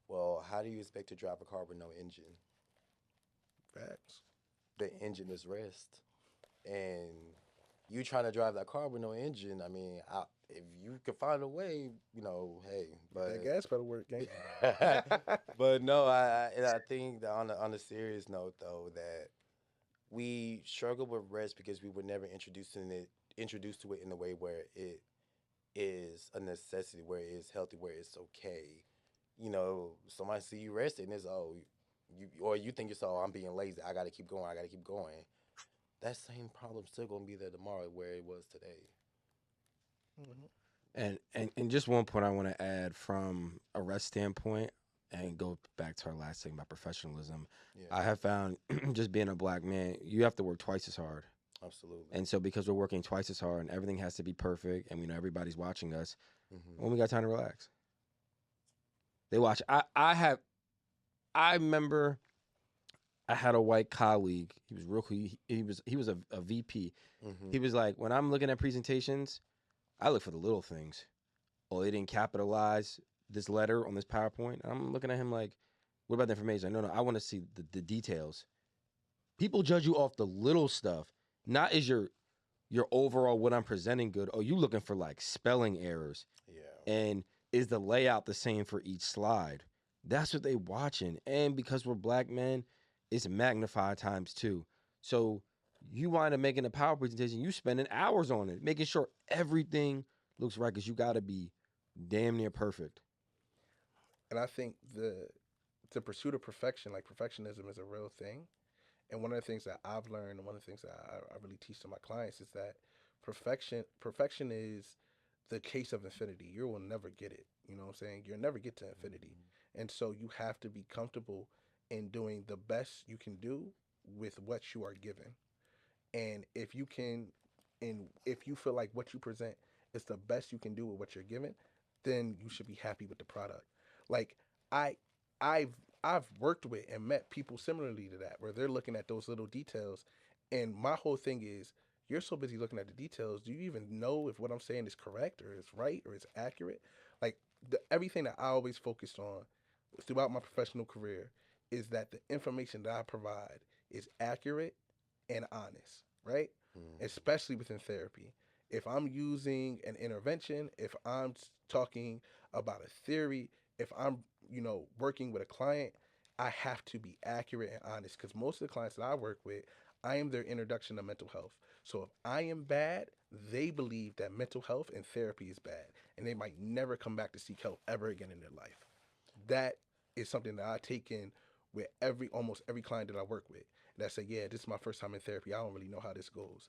well, how do you expect to drive a car with no engine? facts. The engine is rest. And you trying to drive that car with no engine, I mean, if you could find a way, hey, Get that but gas pedal work, gang. but no, and I think that on a serious note though that we struggle with rest because we were never introduced to it in a way where it is a necessity, where it is healthy, where it's okay. Somebody see you resting, it's or you think yourself, oh, I'm being lazy. I got to keep going. I got to keep going. That same problem still gonna be there tomorrow where it was today. Mhm. And just one point I want to add from a rest standpoint and go back to our last thing about professionalism. Yeah, I have found just being a black man, you have to work twice as hard. absolutely. And so because we're working twice as hard and everything has to be perfect and we know everybody's watching us, Hmm. when we got time to relax. They watch. I remember I had a white colleague. He was real cool. He was a VP. Hmm. He was like, when I'm looking at presentations, I look for the little things. Oh, they didn't capitalize this letter on this PowerPoint. I'm looking at him like, what about the information? Like, no, I want to see the details. People judge you off the little stuff, not as your overall what I'm presenting good. Oh, you looking for like spelling errors. Yeah. And is the layout the same for each slide? That's what they watching. And because we're black men, it's magnified times two. So you wind up making a power presentation, you spending hours on it, making sure everything looks right because you got to be damn near perfect. And I think the the pursuit of perfection, like perfectionism, is a real thing. And one of the things that I've learned, and one of the things that I really teach to my clients is that perfection is the case of infinity. You will never get it. You know what I'm saying? You'll never get to infinity. And so you have to be comfortable in doing the best you can do with what you are given. And if you can, and if you feel like what you present is the best you can do with what you're given, then you should be happy with the product. Like I I've I've worked with and met people similarly to that where they're looking at those little details, and my whole thing is, you're so busy looking at the details, do you even know if what I'm saying is correct or is right or is accurate? Like everything that I always focused on throughout my professional career is that the information that I provide is accurate and honest, right? Mm-hmm. Especially within therapy. If I'm using an intervention, if I'm talking about a theory, if I'm, working with a client, I have to be accurate and honest because most of the clients that I work with, I am their introduction to mental health. So if I am bad, they believe that mental health and therapy is bad and they might never come back to seek help ever again in their life. That is something that I take in with almost every client that I work with. That say, yeah, this is my first time in therapy. I don't really know how this goes.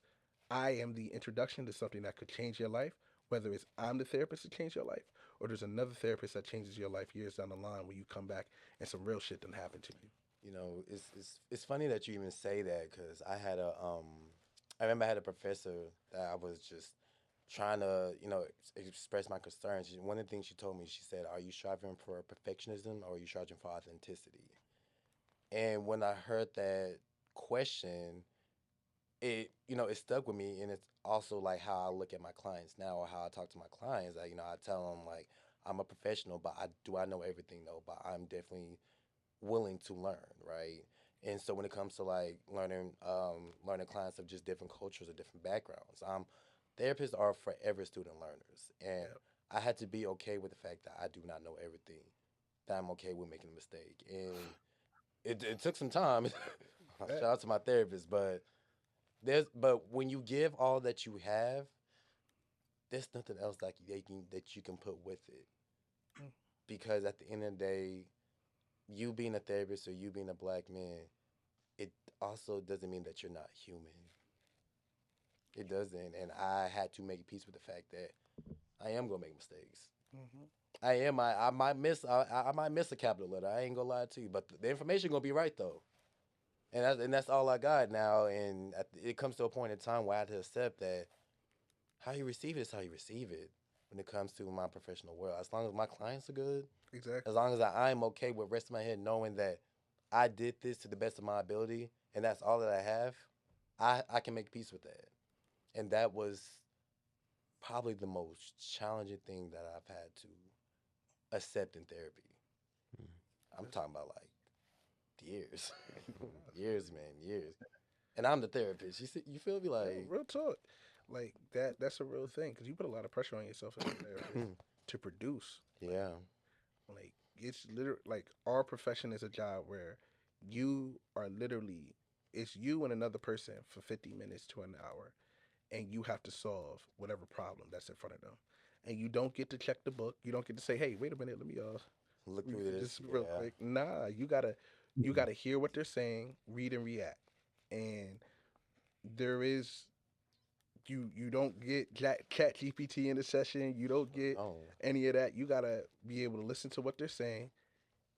I am the introduction to something that could change your life, whether it's I'm the therapist to change your life, or there's another therapist that changes your life years down the line when you come back and some real shit done happen to you. It's funny that you even say that because I remember I had a professor that I was just trying to express my concerns. One of the things she told me, she said, "Are you striving for perfectionism or are you striving for authenticity?" And when I heard that question, it stuck with me, and it's also like how I look at my clients now or how I talk to my clients. Like, I tell them like I'm a professional, but I know everything though, but I'm definitely willing to learn, right? And so when it comes to like learning clients of just different cultures or different backgrounds, therapists are forever student learners, and Yeah, I had to be okay with the fact that I do not know everything. That I'm okay with making a mistake, and it took some time. that, Shout out to my therapist, but when you give all that you have, there's nothing else like that you can put with it, mm, because at the end of the day, you being a therapist or you being a black man, it also doesn't mean that you're not human. It doesn't, and I had to make peace with the fact that I am gonna make mistakes. mhm, I am. I might miss. I might miss a capital letter. I ain't gonna lie to you, but the information gonna be right though, and that's all I got now. And it comes to a point in time where I have to accept that how you receive it is how you receive it. When it comes to my professional world, as long as my clients are good, as exactly. long as I'm okay with resting my head knowing that I did this to the best of my ability and that's all that I have, I can make peace with that. And that was probably the most challenging thing that I've had to accept in therapy. I'm That's, talking about like years, that's years, man, years. And I'm the therapist. You feel me? no, Like, real talk. Like that's a real thing because you put a lot of pressure on yourself as a therapist to produce. yeah, Like it's literally like our profession is a job where you are literally, it's you and another person for 50 minutes to an hour, and you have to solve whatever problem that's in front of them. And you don't get to check the book. You don't get to say, "Hey, wait a minute, let me look through read this. this real Yeah, quick." Nah, you gotta hear what they're saying, read and react. And there is, you don't get chat GPT in the session. You don't get no, any of that. You gotta be able to listen to what they're saying,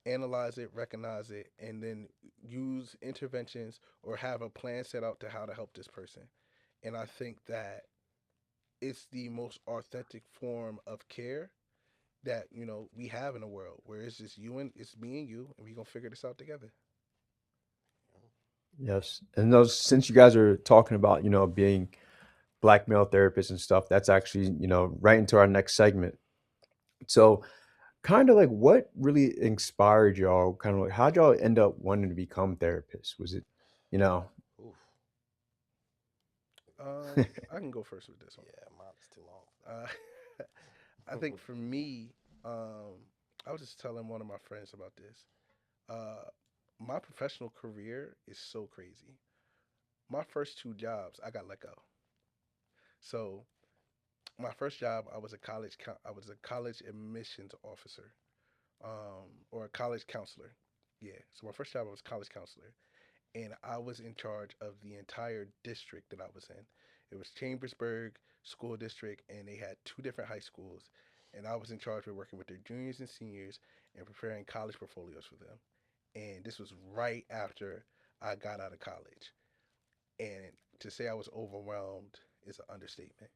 analyze it, recognize it, and then use interventions or have a plan set out to how to help this person. And I think that it's the most authentic form of care that we have in the world, where it's just it's me and you, and we gonna figure this out together. Yes. And those, since you guys are talking about, being black male therapists and stuff, that's actually, right into our next segment. So, kind of like what really inspired y'all? Kind of like how'd y'all end up wanting to become therapists? Was it, you know, oof, I can go first with this one. yeah, mine's too long Uh, I for think that. for me, I was just telling one of my friends about this. Uh, my professional career is so crazy. My first two jobs, I got let go. So my first job, I was a college admissions officer, or a college counselor. Yeah. So my first job, I was college counselor, and I was in charge of the entire district that I was in. It was Chambersburg School District, and they had two different high schools. And I was in charge of working with their juniors and seniors and preparing college portfolios for them. And this was right after I got out of college. And to say I was overwhelmed is an understatement.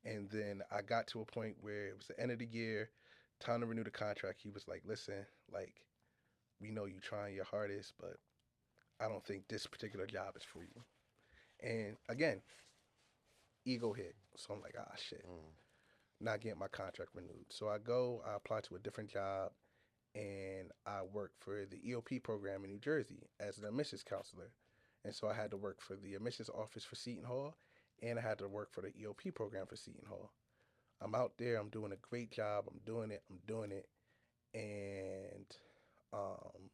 And then I got to a point where it was the end of the year, time to renew the contract. He was like, listen, like, we know you trying your hardest, but I don't think this particular job is for you. And again, ego hit. So I'm like, ah, shit, Mm. not getting my contract renewed. So I go, I apply to a different job, and I work for the EOP program in New Jersey as an admissions counselor. And so I had to work for the admissions office for Seton Hall, and I had to work for the EOP program for Seton Hall. I'm out there, I'm doing a great job, I'm doing it. And um,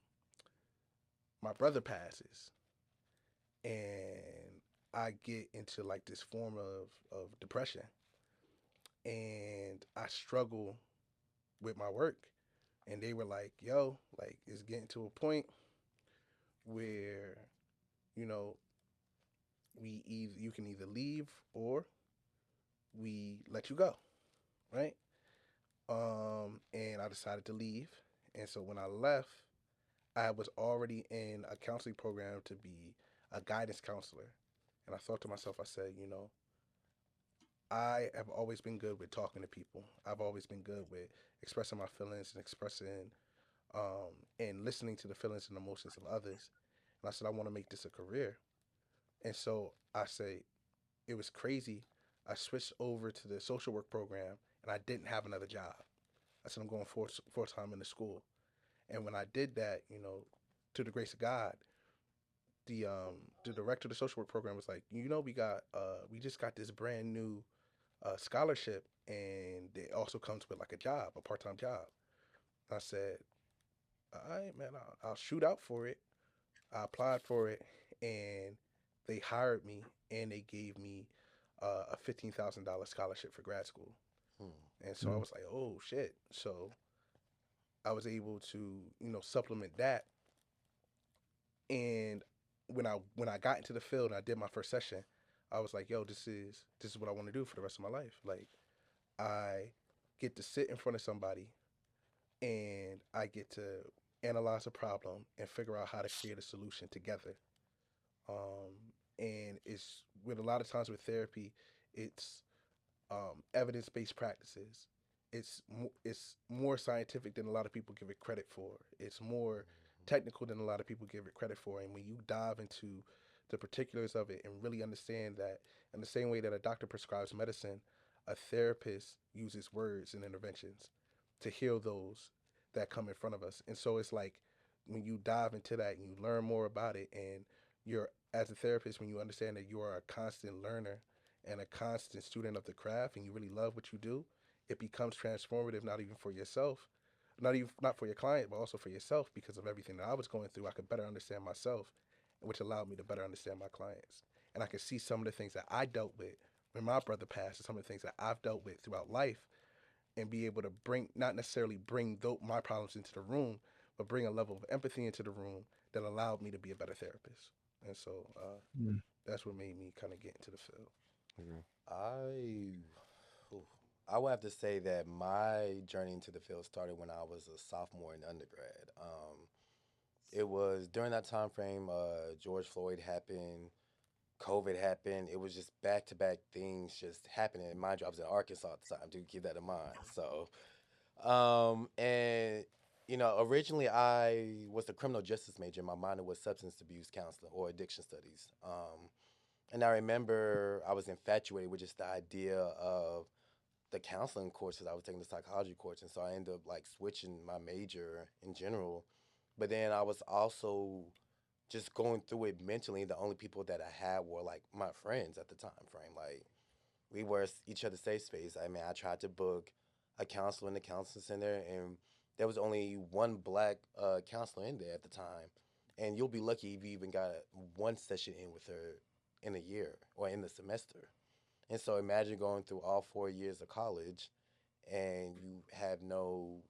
my brother passes, and I get into like this form of depression, and I struggle with my work. And they were like, yo, like it's getting to a point where, you know, you can either leave or we let you go, right? And I decided to leave. And so when I left, I was already in a counseling program to be a guidance counselor. And I thought to myself, I said, I have always been good with talking to people. I've always been good with expressing my feelings and expressing and listening to the feelings and emotions of others. And I said, I want to make this a career. And so I say, it was crazy. I switched over to the social work program and I didn't have another job. I said, I'm going full time into school. And when I did that, to the grace of God, the director of the social work program was like, we just got this brand new scholarship, and it also comes with like a job, a part time job. I said, all right, man, I'll shoot out for it. I applied for it, and they hired me, and they gave me a $15,000 scholarship for grad school. Mm. And so I was like, oh shit. So I was able to, supplement that. And when I got into the field and I did my first session, I was like, yo, this is what I want to do for the rest of my life. Like I get to sit in front of somebody and I get to analyze a problem and figure out how to create a solution together. And it's with a lot of times with therapy, it's evidence-based practices. It's more scientific than a lot of people give it credit for. It's more technical than a lot of people give it credit for. And when you dive into the particulars of it and really understand that, in the same way that a doctor prescribes medicine, a therapist uses words and interventions to heal those that come in front of us. And so it's like when you dive into that and you learn more about it, and you're as a therapist, when you understand that you are a constant learner and a constant student of the craft and you really love what you do, it becomes transformative, not even for yourself, not for your client, but also for yourself. Because of everything that I was going through, I could better understand myself, which allowed me to better understand my clients. And I could see some of the things that I dealt with when my brother passed, and some of the things that I've dealt with throughout life, and be able to bring, not necessarily bring my problems into the room, but bring a level of empathy into the room that allowed me to be a better therapist. And so Mm. that's what made me kind of get into the field. Okay. I, oof. I would have to say that my journey into the field started when I was a sophomore in undergrad. It was during that time frame. George Floyd happened, COVID happened. It was just back to back things just happening. And mind you, I was in Arkansas at the time. Do keep that in mind. So, and originally I was a criminal justice major. My minor was substance abuse counseling or addiction studies. And I remember I was infatuated with just the idea of the counseling courses. I was taking the psychology course, and so I ended up like switching my major in general. But then I was also just going through it mentally. The only people that I had were like my friends at the time frame. Like we were each other's safe space. I mean, I tried to book a counselor in the counseling center, and there was only one black counselor in there at the time. And you'll be lucky if you even got one session in with her in a year or in the semester. And so imagine going through all 4 years of college and you have no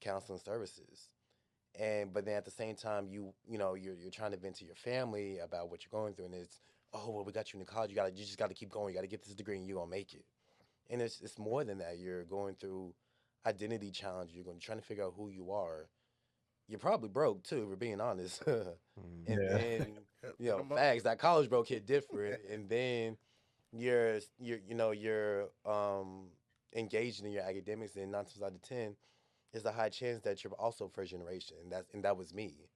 counseling services. And but then at the same time, you're trying to vent to your family about what you're going through, and it's, oh well, we got you into college. You just gotta keep going. You gotta get this degree, and you're gonna make it. And it's more than that. You're going through identity challenge. You're going trying to figure out who you are. You're probably broke too, if we're being honest. Mm. And Yeah. then Yep, hit 'em up. facts, that college broke hit different. And then you're engaged in your academics, and 9 times out of 10, there's a high chance that you're also first generation, and that was me.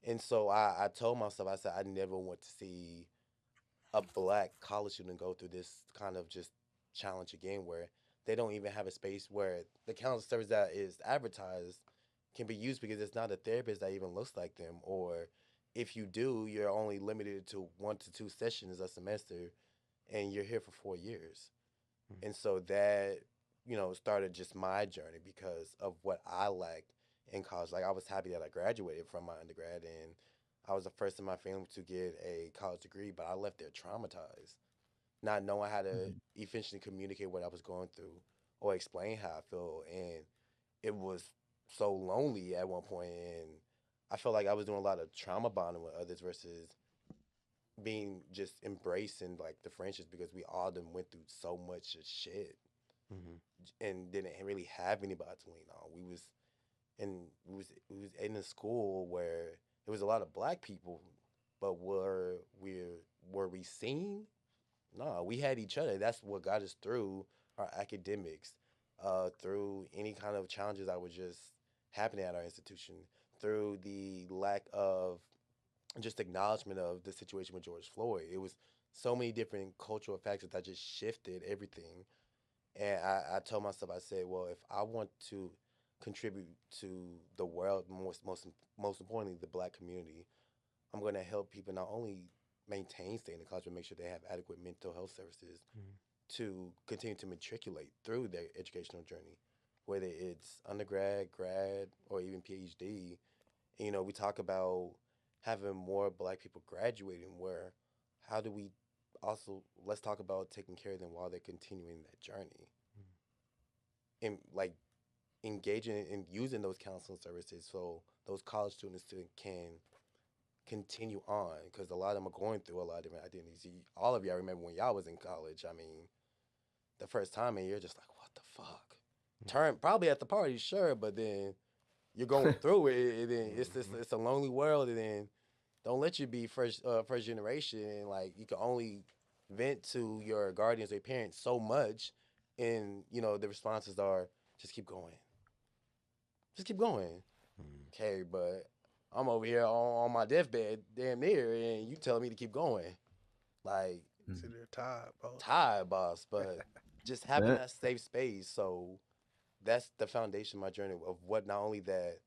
And so I told myself, I said I never want to see a black college student go through this kind of just challenge again, where they don't even have a space where the counselor service that is advertised can be used, because it's not a therapist that even looks like them, or if you do, you're only limited to 1 to 2 sessions a semester, and you're here for 4 years. Mm. And so that, started just my journey because of what I lacked in college. Like, I was happy that I graduated from my undergrad, and I was the first in my family to get a college degree, but I left there traumatized, not knowing how to Mhm. efficiently communicate what I was going through or explain how I feel. And it was so lonely at one point, and I felt like I was doing a lot of trauma bonding with others versus being just embracing like the friendships, because we all done went through so much shit Mhm. and didn't really have anybody to lean on. We was in a school where there was a lot of black people, but were we seen? No, we had each other. That's what got us through our academics, through any kind of challenges that were just happening at our institution, through the lack of just acknowledgement of the situation with George Floyd. It was so many different cultural factors that just shifted everything. And I told myself, I said, well, if I want to contribute to the world, most importantly, the black community, I'm going to help people not only maintain staying in college, but make sure they have adequate mental health services Mhm. to continue to matriculate through their educational journey, whether it's undergrad, grad, or even PhD. And, we talk about having more black people graduating, where how do we also, let's talk about taking care of them while they're continuing that journey, and like engaging and using those counseling services so those college students can continue on, because a lot of them are going through a lot of different identities. All of y'all remember when y'all was in college. I mean, the first time, and you're just like, what the fuck? Turn probably at the party, sure, but then you're going through it, and then it's a lonely world, and then don't let you be first generation, and like you can only vent to your guardians or your parents so much, and the responses are just keep going, just keep going. Mhm. Okay, but I'm over here on my deathbed, damn near, and you telling me to keep going. Like, So they're tired, boss. tired, boss, but just having That that safe space. So that's the foundation of my journey, of what, not only that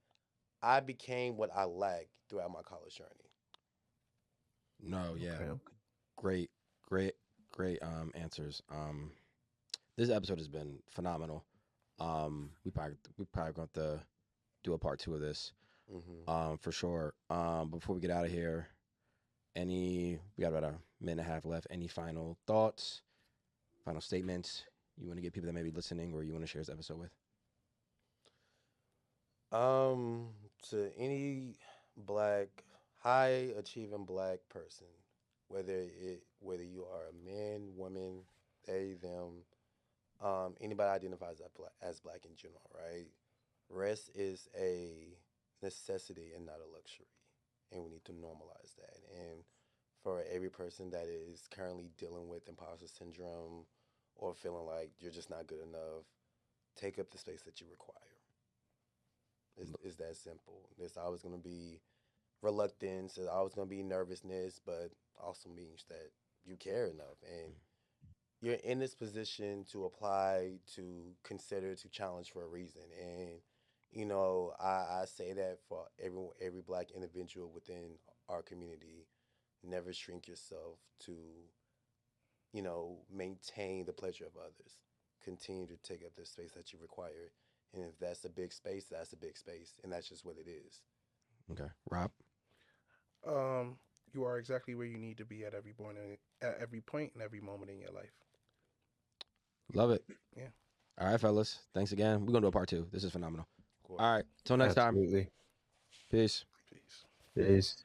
I became what I lacked throughout my college journey. No, yeah. okay. Great, great, great answers. This episode has been phenomenal. We probably going to do a part 2 of this. Hmm. For sure. Before we get out of here, we got about a minute and a half left. Any final thoughts, final statements you want to get people that may be listening, or you want to share this episode with? Um, to any black, high achieving black person, whether you are a man, woman, they, them, anybody identifies as black in general, right? Rest is a necessity and not a luxury, and we need to normalize that. And for every person that is currently dealing with imposter syndrome or feeling like you're just not good enough, take up the space that you require. Is that simple. There's always going to be reluctance. There's always going to be nervousness, but also means that you care enough, and you're in this position to apply, to consider, to challenge for a reason. And I say that for every black individual within our community. Never shrink yourself to maintain the pleasure of others. Continue to take up the space that you require. And if that's a big space, that's a big space. And that's just what it is. Okay, Rob. Um, you are exactly where you need to be at every point and every moment in your life. Love it. Yeah. All right, fellas. Thanks again. We're gonna do a part 2. This is phenomenal. Of course. All right. Till next time. Absolutely. Peace. Peace. Peace. Peace.